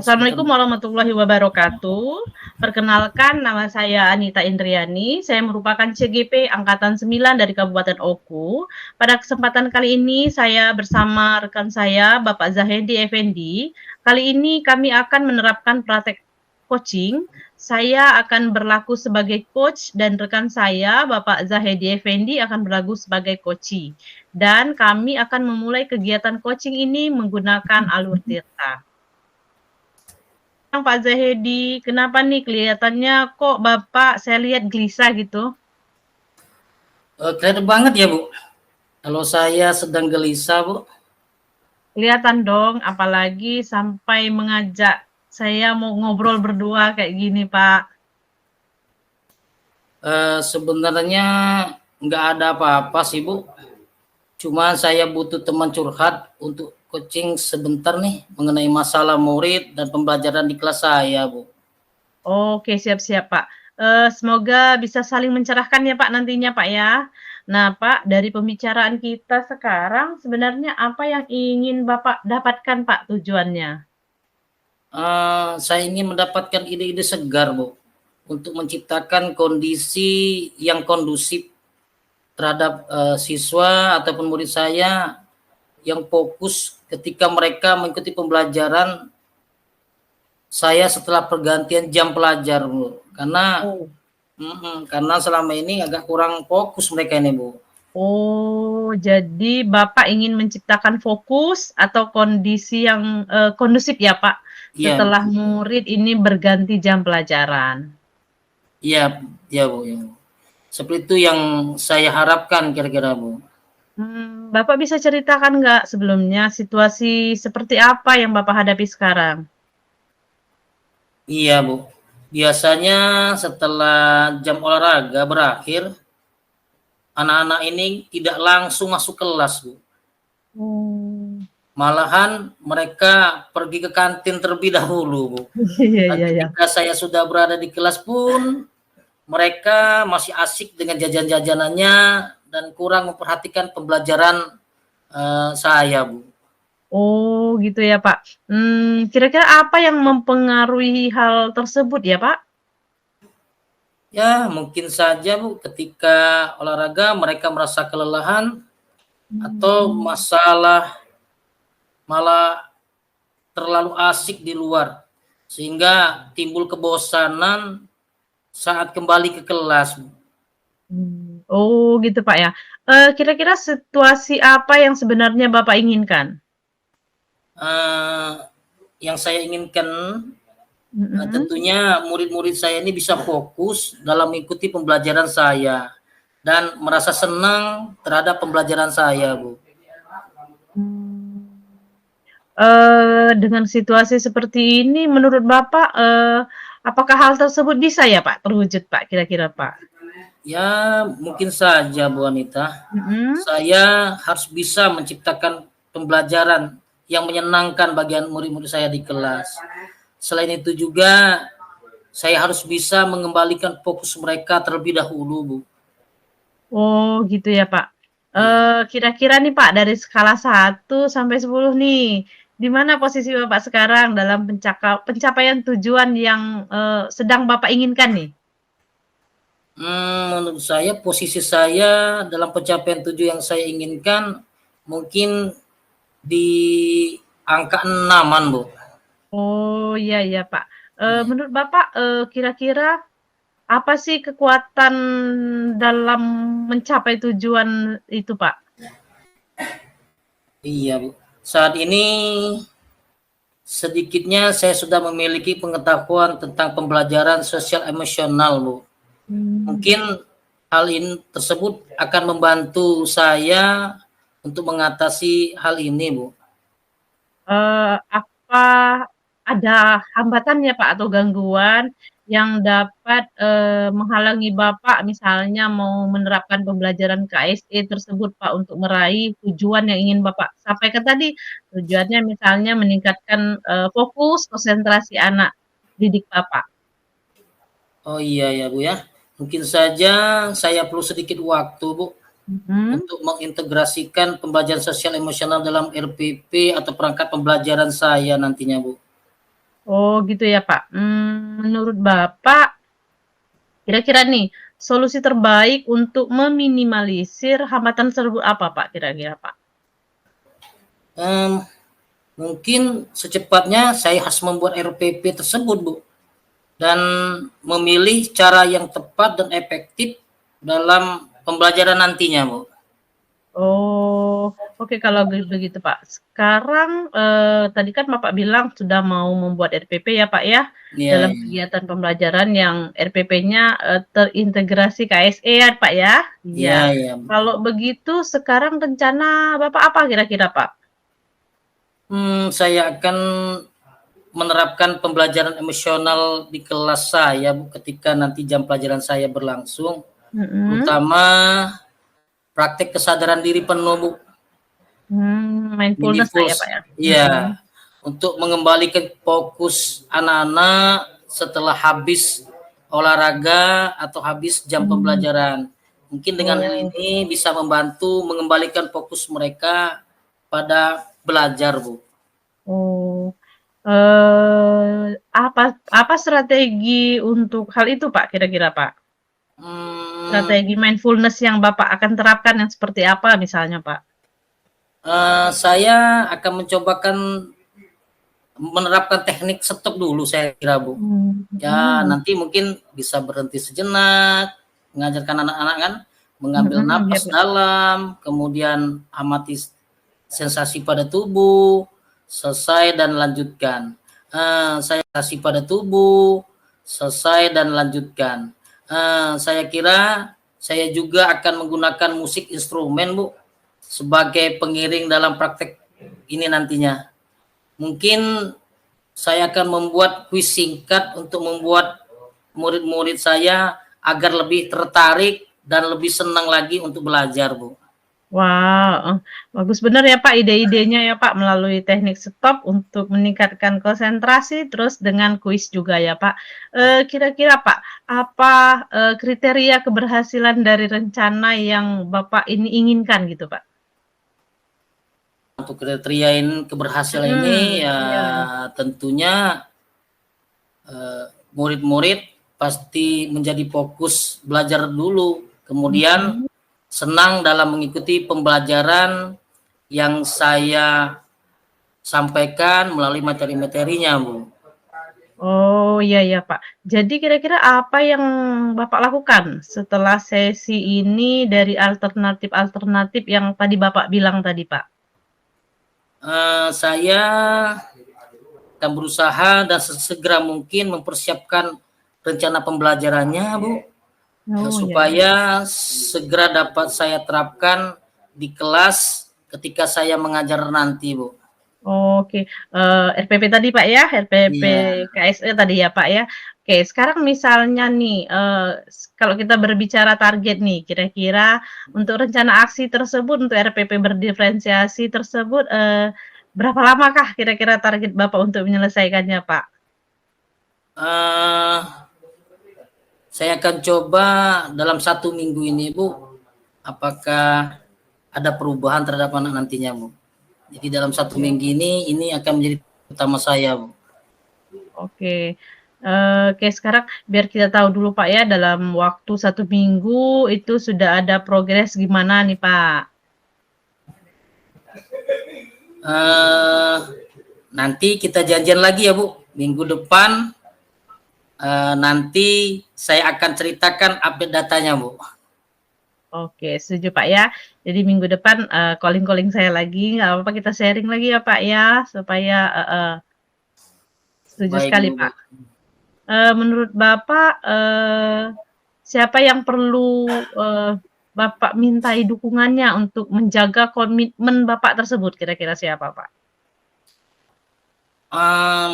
Assalamualaikum warahmatullahi wabarakatuh. Perkenalkan, nama saya Anita Indriani. Saya merupakan CGP Angkatan 9 dari Kabupaten Oku. Pada kesempatan kali ini saya bersama rekan saya, Bapak Zahedi Effendi. Kali ini kami akan menerapkan praktek coaching. Saya akan berlaku sebagai coach dan rekan saya, Bapak Zahedi Effendi, akan berlaku sebagai coachee. Dan kami akan memulai kegiatan coaching ini menggunakan alur tirta. Pak Zahedi, kenapa nih kelihatannya kok Bapak saya lihat gelisah gitu? Kelihatan banget ya, Bu. Kalau saya sedang gelisah, Bu. Kelihatan dong, apalagi sampai mengajak saya mau ngobrol berdua kayak gini, Pak. Sebenarnya nggak ada apa-apa sih, Bu. Cuma saya butuh teman curhat untuk coaching sebentar nih mengenai masalah murid dan pembelajaran di kelas saya, Bu. Oke, siap-siap, Pak. Semoga bisa saling mencerahkan ya, Pak, nantinya, Pak, ya. Nah, Pak, dari pembicaraan kita sekarang sebenarnya apa yang ingin Bapak dapatkan, Pak, tujuannya? Saya ingin mendapatkan ide-ide segar, Bu, untuk menciptakan kondisi yang kondusif terhadap siswa ataupun murid saya yang fokus ketika mereka mengikuti pembelajaran saya setelah pergantian jam pelajar, Bu. Oh. Karena selama ini agak kurang fokus mereka ini, Bu. Oh, jadi Bapak ingin menciptakan fokus atau kondisi yang, kondusif ya, Pak, Iya, setelah murid ini berganti jam pelajaran? iya, iya, Bu, ya. Seperti itu yang saya harapkan kira-kira, Bu. Bapak bisa ceritakan nggak sebelumnya situasi seperti apa yang Bapak hadapi sekarang? Iya, Bu. Biasanya setelah jam olahraga berakhir, anak-anak ini tidak langsung masuk kelas, Bu. Oh. Malahan mereka pergi ke kantin terlebih dahulu, Bu. Iya Dan iya iya. ketika saya sudah berada di kelas pun, mereka masih asik dengan jajan-jajanannya dan kurang memperhatikan pembelajaran saya, Bu. Oh, gitu ya, Pak. Kira-kira apa yang mempengaruhi hal tersebut ya, Pak? Ya, mungkin saja, Bu, ketika olahraga mereka merasa kelelahan atau Mmm. malah terlalu asik di luar sehingga timbul kebosanan saat kembali ke kelas, Bu. Oh gitu Pak ya. Kira-kira situasi apa yang sebenarnya Bapak inginkan? Eh, yang saya inginkan Mhm. tentunya murid-murid saya ini bisa fokus dalam mengikuti pembelajaran saya dan merasa senang terhadap pembelajaran saya, Bu. Mmm. Dengan situasi seperti ini menurut Bapak, apakah hal tersebut bisa ya Pak terwujud Pak kira-kira Pak? Ya, mungkin saja, Bu Anita. Mhm. Saya harus bisa menciptakan pembelajaran yang menyenangkan bagian murid-murid saya di kelas. Selain itu juga saya harus bisa mengembalikan fokus mereka terlebih dahulu, Bu. Oh gitu ya Pak. Iya. Kira-kira nih Pak dari skala 1 sampai 10 nih, di mana posisi Bapak sekarang dalam pencapaian tujuan yang, sedang Bapak inginkan nih? Menurut saya posisi saya dalam pencapaian tujuan yang saya inginkan mungkin di angka 6-an, Bu. Oh, iya iya, Pak. Iya. Menurut Bapak, kira-kira apa sih kekuatan dalam mencapai tujuan itu, Pak? Iya, Bu. Saat ini sedikitnya saya sudah memiliki pengetahuan tentang pembelajaran sosial emosional, Bu. Mmm. Mungkin hal ini tersebut akan membantu saya untuk mengatasi hal ini, Bu. Apa ada hambatannya, Pak, atau gangguan yang dapat, menghalangi Bapak misalnya mau menerapkan pembelajaran KSE tersebut, Pak, untuk meraih tujuan yang ingin Bapak sampaikan tadi? Tujuannya misalnya meningkatkan, fokus, konsentrasi anak didik Bapak. Oh iya ya, Bu, ya. Mungkin saja saya perlu sedikit waktu, Bu, Mhm. untuk mengintegrasikan pembelajaran sosial emosional dalam RPP atau perangkat pembelajaran saya nantinya, Bu. Oh gitu ya Pak. Menurut Bapak, kira-kira nih, solusi terbaik untuk meminimalisir hambatan tersebut apa Pak kira-kira Pak? Mmm, Mungkin secepatnya saya harus membuat RPP tersebut, Bu, dan memilih cara yang tepat dan efektif dalam pembelajaran nantinya, Bu. Oh, oke kalau begitu Pak. Sekarang, tadi kan Bapak bilang sudah mau membuat RPP ya Pak ya, Iya, dalam iya. kegiatan pembelajaran yang RPP-nya, terintegrasi KSE ya Pak ya? Iya, Iya. iya. Kalau begitu sekarang rencana Bapak apa kira-kira Pak? Saya akan menerapkan pembelajaran emosional di kelas saya, Bu, ketika nanti jam pelajaran saya berlangsung, Mhm. terutama praktek kesadaran diri penuh, Bu. Mindfulness Pak Mindful, ya Pak ya? Mhm. iya, untuk mengembalikan fokus anak-anak setelah habis olahraga atau habis jam Mmm, pembelajaran. Mungkin dengan hal oh ini bisa membantu mengembalikan fokus mereka pada belajar, Bu. oh, apa apa strategi untuk hal itu Pak kira-kira Pak? Mmm, Strategi mindfulness yang Bapak akan terapkan yang seperti apa misalnya, Pak? saya akan mencobakan menerapkan teknik stop dulu saya kira, Bu. Ya, Mhm, nanti mungkin bisa berhenti sejenak, mengajarkan anak-anak kan mengambil mhm, iya, napas Pak. dalam, kemudian amati sensasi pada tubuh, selesai dan lanjutkan. Sensasi pada tubuh, selesai dan lanjutkan. Saya kira saya juga akan menggunakan musik instrumen, Bu, sebagai pengiring dalam praktek ini nantinya. Mungkin saya akan membuat kuis singkat untuk membuat murid-murid saya agar lebih tertarik dan lebih senang lagi untuk belajar, Bu. Wah, bagus bener ya, Pak, ide-idenya ya, Pak, melalui teknik stop untuk meningkatkan konsentrasi, terus dengan kuis juga ya, Pak. Kira-kira, Pak, apa, kriteria keberhasilan dari rencana yang Bapak ini inginkan gitu, Pak? Untuk kriteriain keberhasilan ini ya Iya, tentunya murid-murid pasti menjadi fokus belajar dulu, kemudian mhm. senang dalam mengikuti pembelajaran yang saya sampaikan melalui materi-materinya, Bu. Oh, iya iya, Pak. Jadi kira-kira apa yang Bapak lakukan setelah sesi ini dari alternatif-alternatif yang tadi Bapak bilang tadi, Pak? Saya akan berusaha dan sesegera mungkin mempersiapkan rencana pembelajarannya, Bu, Oh, iya iya. supaya segera dapat saya terapkan di kelas ketika saya mengajar nanti, Bu. Oke, RPP tadi, Pak, ya? RPP Iya, KSE tadi ya, Pak, ya? Oke, sekarang misalnya nih, kalau kita berbicara target nih, kira-kira untuk rencana aksi tersebut, untuk RPP berdiferensiasi tersebut, berapa lamakah kira-kira target Bapak untuk menyelesaikannya, Pak? eee, saya akan coba dalam 1 minggu ini, Bu, apakah ada perubahan terhadap anak nantinya, Bu. Jadi dalam 1 minggu ini akan menjadi utama saya, Bu. Oke. Oke sekarang biar kita tahu dulu Pak ya dalam waktu 1 minggu itu sudah ada progres gimana nih Pak? Eee, Nanti kita janjian lagi ya, Bu, minggu depan, nanti saya akan ceritakan update datanya, Bu. Oke setuju Pak ya. Jadi minggu depan, calling-calling saya lagi nggak apa-apa kita sharing lagi ya Pak ya supaya setuju Baik, sekali Bu, Pak. baik. Menurut Bapak, siapa yang perlu, Bapak mintai dukungannya untuk menjaga komitmen Bapak tersebut kira-kira siapa Pak?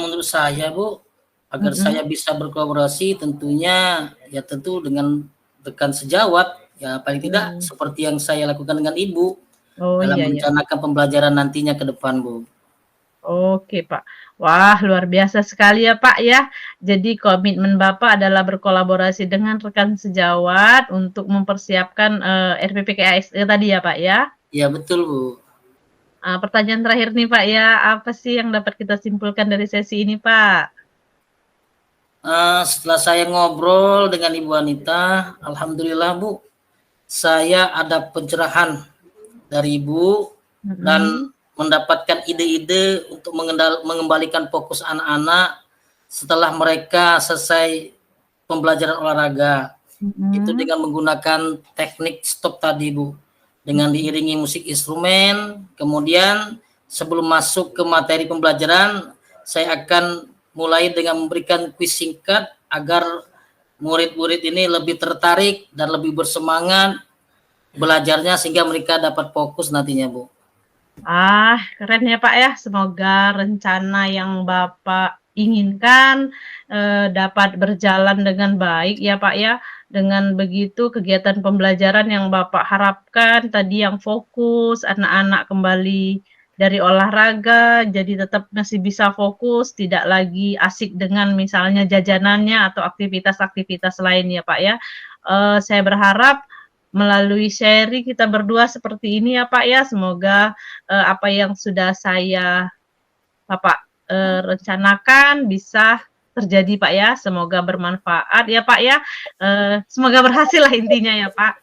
Menurut saya, Bu, agar saya Mhm. bisa berkolaborasi tentunya ya tentu dengan rekan sejawat, ya paling tidak Oh. seperti yang saya lakukan dengan Ibu Oh, dalam iya iya. merencanakan pembelajaran nantinya ke depan, Bu. Oke, Pak. Wah, luar biasa sekali ya, Pak, ya. Jadi komitmen Bapak adalah berkolaborasi dengan rekan sejawat untuk mempersiapkan, RPPKSE tadi ya, Pak, ya. Iya betul, Bu. Pertanyaan terakhir nih, Pak, ya, apa sih yang dapat kita simpulkan dari sesi ini, Pak? Setelah saya ngobrol dengan Ibu Anita, alhamdulillah Bu, saya ada pencerahan dari Ibu dan mendapatkan ide-ide untuk mengembalikan fokus anak-anak setelah mereka selesai pembelajaran olahraga. Itu dengan menggunakan teknik stop tadi Bu, dengan diiringi musik instrumen. Kemudian sebelum masuk ke materi pembelajaran, saya akan mulai dengan memberikan kuis singkat agar murid-murid ini lebih tertarik dan lebih bersemangat belajarnya sehingga mereka dapat fokus nantinya Bu. Keren ya Pak ya. Semoga rencana yang Bapak inginkan dapat berjalan dengan baik ya Pak ya. Dengan begitu kegiatan pembelajaran yang Bapak harapkan tadi yang fokus, anak-anak kembali dari olahraga, jadi tetap masih bisa fokus, tidak lagi asik dengan misalnya jajanannya atau aktivitas-aktivitas lain ya Pak ya. Saya berharap melalui sharing kita berdua seperti ini ya Pak ya, semoga apa yang sudah Bapak rencanakan bisa terjadi Pak ya, semoga bermanfaat ya Pak ya, semoga berhasil lah intinya ya Pak.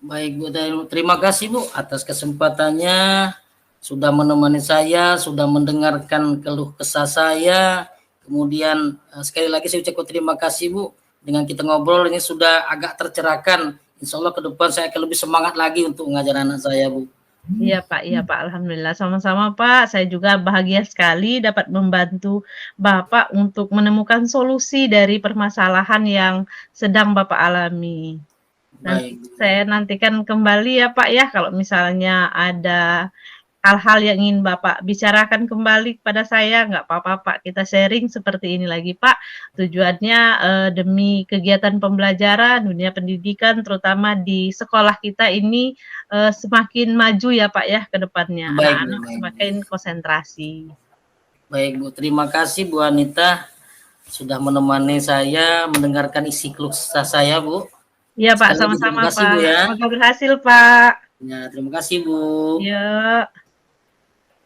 Baik Bu, terima kasih Bu atas kesempatannya, sudah menemani saya, sudah mendengarkan keluh kesah saya. Kemudian sekali lagi saya ucapkan terima kasih Bu, dengan kita ngobrol ini sudah agak tercerahkan. Insya Allah ke depan saya akan lebih semangat lagi untuk mengajar anak saya Bu. Iya Pak, alhamdulillah sama-sama Pak. Saya juga bahagia sekali dapat membantu Bapak untuk menemukan solusi dari permasalahan yang sedang Bapak alami. Nanti saya nantikan kembali ya Pak ya, kalau misalnya ada hal-hal yang ingin Bapak bicarakan kembali kepada saya, nggak apa-apa Pak, kita sharing seperti ini lagi Pak. Tujuannya demi kegiatan pembelajaran, dunia pendidikan, terutama di sekolah kita ini semakin maju ya Pak ya ke depannya, anak-anak semakin konsentrasi. Baik Bu, terima kasih Bu Anita sudah menemani saya mendengarkan isi keluh kesah saya Bu. Iya Pak, sama-sama Pak. Bu, ya. Semoga berhasil Pak. Ya, terima kasih Bu. Ya.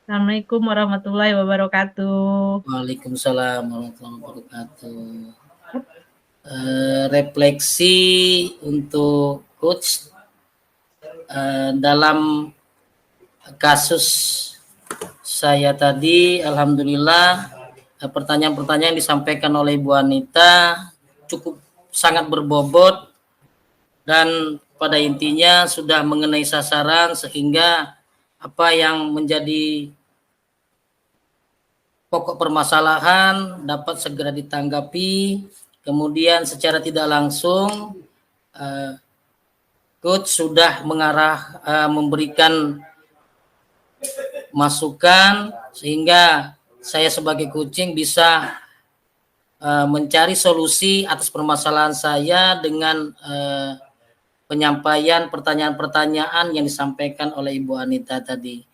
Assalamualaikum warahmatullahi wabarakatuh. Waalaikumsalam warahmatullahi wabarakatuh. Refleksi untuk coach dalam kasus saya tadi, alhamdulillah pertanyaan-pertanyaan yang disampaikan oleh Ibu Anita cukup sangat berbobot dan pada intinya sudah mengenai sasaran sehingga apa yang menjadi pokok permasalahan dapat segera ditanggapi. Kemudian secara tidak langsung coach sudah memberikan masukan sehingga saya sebagai coaching bisa mencari solusi atas permasalahan saya dengan penyampaian pertanyaan-pertanyaan yang disampaikan oleh Ibu Anita tadi.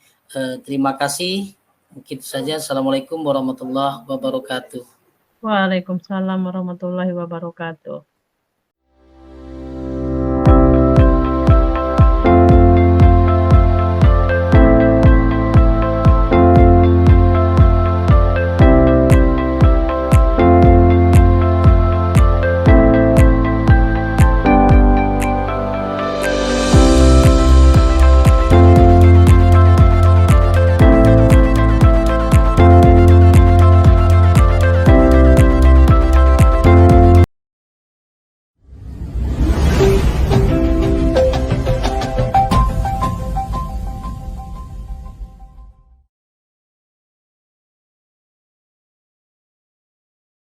Terima kasih. Mungkin saja. Assalamualaikum warahmatullahi wabarakatuh. Waalaikumsalam warahmatullahi wabarakatuh.